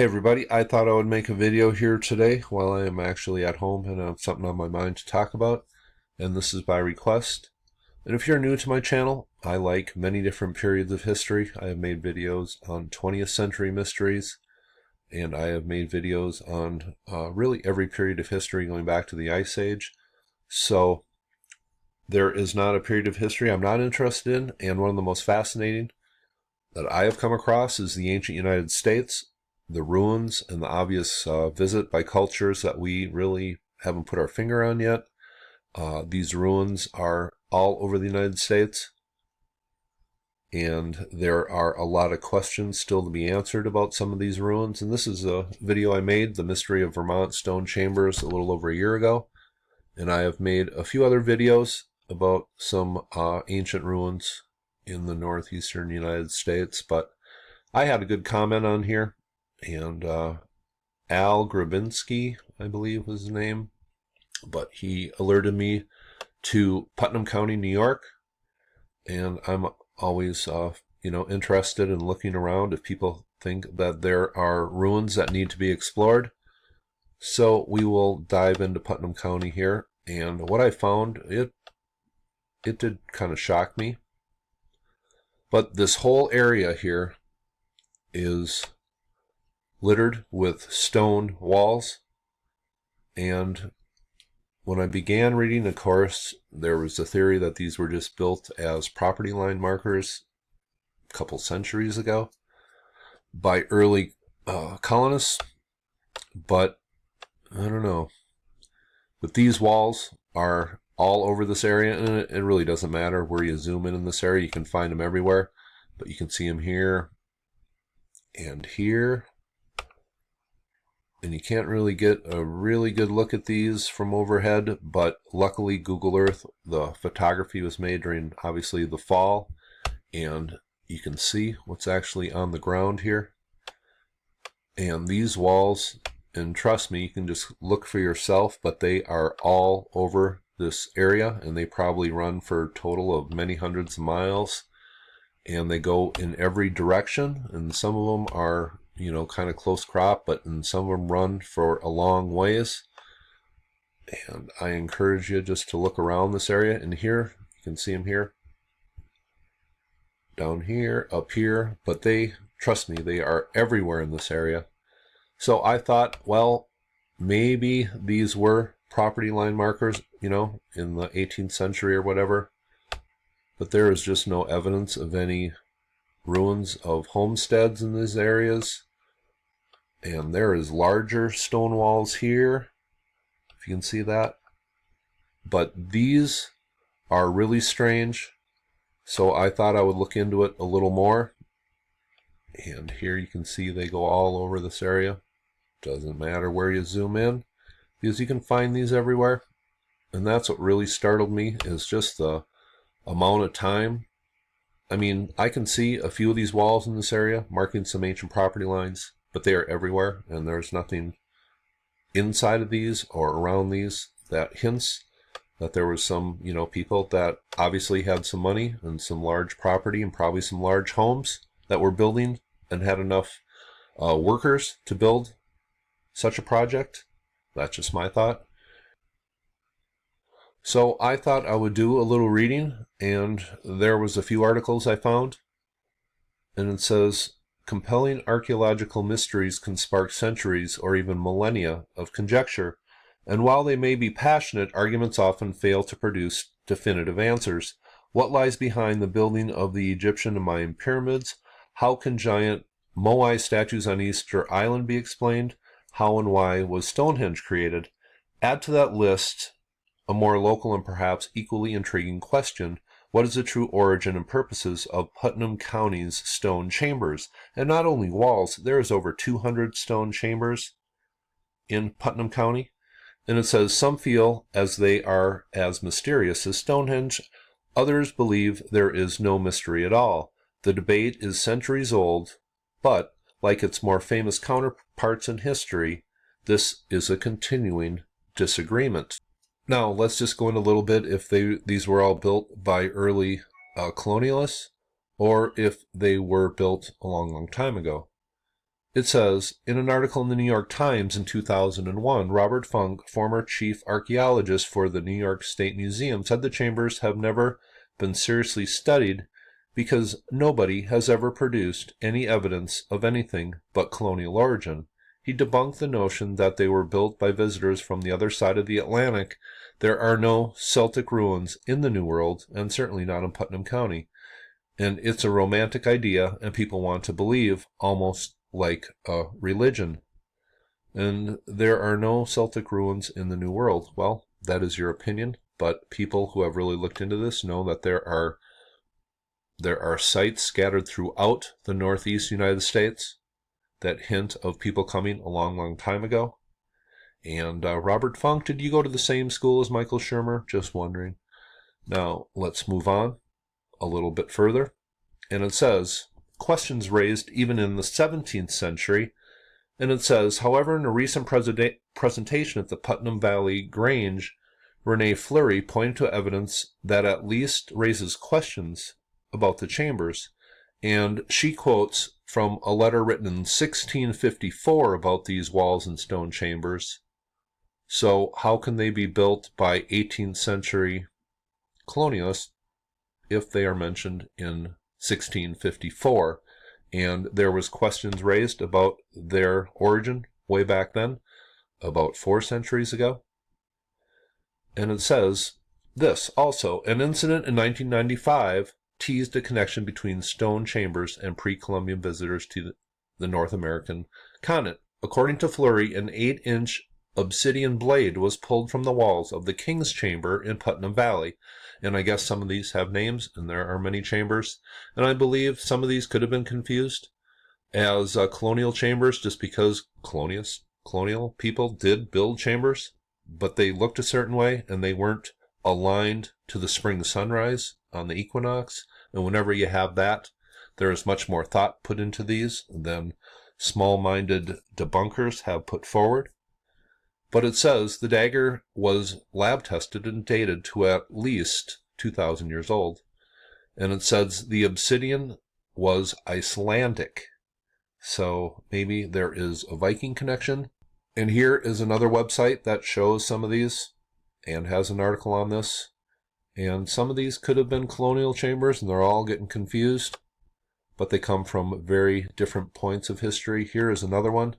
Hey everybody, I thought I would make a video here today while I am actually at home and I have something on my mind to talk about, and this is by request. And if you're new to my channel, I like many different periods of history. I have made videos on 20th century mysteries, and I have made videos on really every period of history going back to the Ice Age. So there is not a period of history I'm not interested in, and one of the most fascinating that I have come across is the ancient United States. The ruins and the obvious visit by cultures that we really haven't put our finger on yet. These ruins are all over the United States, and there are a lot of questions still to be answered about some of these ruins. And this is a video I made, The Mystery of Vermont Stone Chambers, a little over a year ago. And I have made a few other videos about some ancient ruins in the northeastern United States, but I had a good comment on here. And Al Grabinski, I believe was his name, but he alerted me to Putnam County, New York, and I'm always, interested in looking around if people think that there are ruins that need to be explored. So we will dive into Putnam County here, and what I found, it did kind of shock me, but this whole area here is littered with stone walls. And when I began reading the course, there was a theory that these were just built as property line markers a couple centuries ago by early colonists. But I don't know. But these walls are all over this area, and it really doesn't matter where you zoom in this area. You can find them everywhere, but you can see them here and here. And you can't really get a really good look at these from overhead, but luckily Google Earth, the photography was made during obviously the fall, and you can see what's actually on the ground here. And these walls, and trust me, you can just look for yourself, but they are all over this area, and they probably run for a total of many hundreds of miles, and they go in every direction, and some of them are kind of close crop, but and some of them run for a long ways. And I encourage you just to look around this area. And here, you can see them here, down here, up here, but trust me, they are everywhere in this area. So I thought, well, maybe these were property line markers, in the 18th century or whatever, but there is just no evidence of any ruins of homesteads in these areas. And there is larger stone walls here, if you can see that. But these are really strange, so I thought I would look into it a little more. And here you can see they go all over this area. Doesn't matter where you zoom in, because you can find these everywhere. And that's what really startled me, is just the amount of time. I mean, I can see a few of these walls in this area marking some ancient property lines, but they are everywhere, and there's nothing inside of these or around these that hints that there was some, people that obviously had some money and some large property and probably some large homes that were building and had enough workers to build such a project. That's just my thought. So I thought I would do a little reading, and there was a few articles I found, and it says, compelling archaeological mysteries can spark centuries or even millennia of conjecture, and while they may be passionate, arguments often fail to produce definitive answers. What lies behind the building of the Egyptian and Mayan pyramids? How can giant Moai statues on Easter Island be explained? How and why was Stonehenge created? Add to that list a more local and perhaps equally intriguing question: what is the true origin and purposes of Putnam County's stone chambers? And not only walls, there is over 200 stone chambers in Putnam County. And it says, some feel as they are as mysterious as Stonehenge. Others believe there is no mystery at all. The debate is centuries old, but like its more famous counterparts in history, this is a continuing disagreement. Now, let's just go in a little bit if these were all built by early colonialists, or if they were built a long, long time ago. It says, in an article in the New York Times in 2001, Robert Funk, former chief archaeologist for the New York State Museum, said the chambers have never been seriously studied because nobody has ever produced any evidence of anything but colonial origin. He debunked the notion that they were built by visitors from the other side of the Atlantic. There are no Celtic ruins in the New World, and certainly not in Putnam County. And it's a romantic idea, and people want to believe, almost like a religion. And there are no Celtic ruins in the New World. Well, that is your opinion, but people who have really looked into this know that there are sites scattered throughout the northeast United States that hint of people coming a long, long time ago. And Robert Funk, did you go to the same school as Michael Shermer? Just wondering. Now, let's move on a little bit further. And it says, questions raised even in the 17th century. And it says, however, in a recent presentation at the Putnam Valley Grange, Renee Fleury pointed to evidence that at least raises questions about the chambers. And she quotes from a letter written in 1654 about these walls and stone chambers. So how can they be built by 18th century colonialists if they are mentioned in 1654? And there was questions raised about their origin way back then, about 4 centuries ago. And it says this also, an incident in 1995 teased a connection between stone chambers and pre-Columbian visitors to the North American continent. According to Fleury, an 8-inch obsidian blade was pulled from the walls of the King's Chamber in Putnam Valley. And I guess some of these have names, and there are many chambers. And I believe some of these could have been confused as colonial chambers just because colonial people did build chambers, but they looked a certain way, and they weren't aligned to the spring sunrise on the equinox. And whenever you have that, there is much more thought put into these than small-minded debunkers have put forward. But it says the dagger was lab tested and dated to at least 2,000 years old. And it says the obsidian was Icelandic. So maybe there is a Viking connection. And here is another website that shows some of these and has an article on this. And some of these could have been colonial chambers, and they're all getting confused. But they come from very different points of history. Here is another one.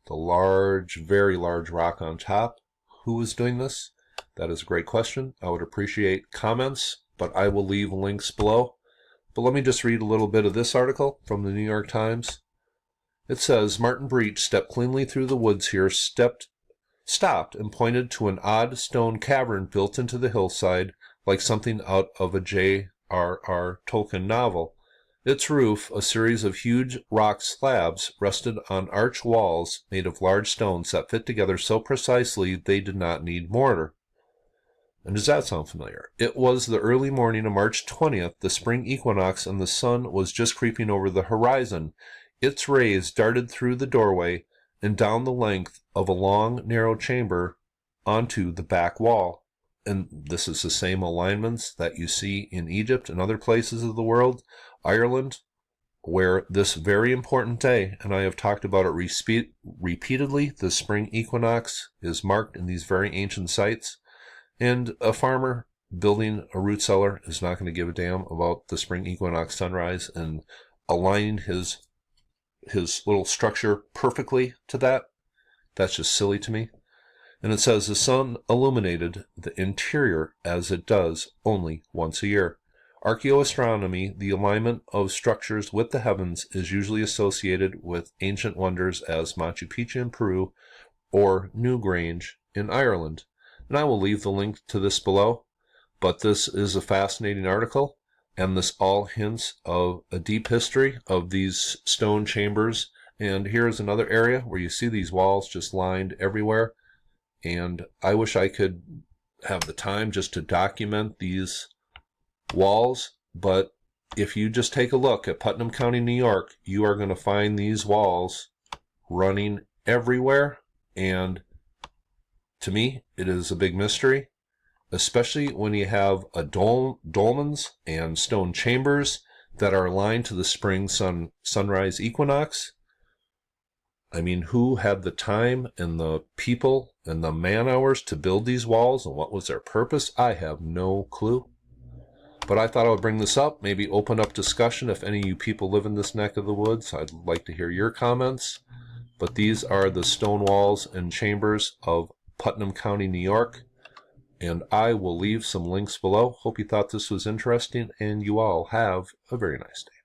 The large, very large rock on top. Who is doing this? That is a great question. I would appreciate comments, but I will leave links below. But let me just read a little bit of this article from the New York Times. It says, Martin Breach stepped cleanly through the woods here, stopped and pointed to an odd stone cavern built into the hillside like something out of a J.R.R. Tolkien novel. Its roof, a series of huge rock slabs, rested on arch walls made of large stones that fit together so precisely they did not need mortar. And does that sound familiar? It was the early morning of March 20th, the spring equinox, and the sun was just creeping over the horizon. Its rays darted through the doorway and down the length of a long, narrow chamber onto the back wall. And this is the same alignments that you see in Egypt and other places of the world. Ireland, where this very important day, and I have talked about it repeatedly, the spring equinox is marked in these very ancient sites. And a farmer building a root cellar is not going to give a damn about the spring equinox sunrise and aligning his little structure perfectly to that. That's just silly to me. And it says the sun illuminated the interior as it does only once a year. Archeoastronomy, the alignment of structures with the heavens, is usually associated with ancient wonders as Machu Picchu in Peru or Newgrange in Ireland. And I will leave the link to this below, but this is a fascinating article, and this all hints of a deep history of these stone chambers. And here's another area where you see these walls just lined everywhere, and I wish I could have the time just to document these walls, but if you just take a look at Putnam County, New York, you are going to find these walls running everywhere, and to me, it is a big mystery, especially when you have a dolmens and stone chambers that are aligned to the spring sunrise equinox. I mean, who had the time and the people and the man hours to build these walls, and what was their purpose? I have no clue. But I thought I would bring this up, maybe open up discussion. If any of you people live in this neck of the woods, I'd like to hear your comments. But these are the stone walls and chambers of Putnam County, New York. And I will leave some links below. Hope you thought this was interesting, and you all have a very nice day.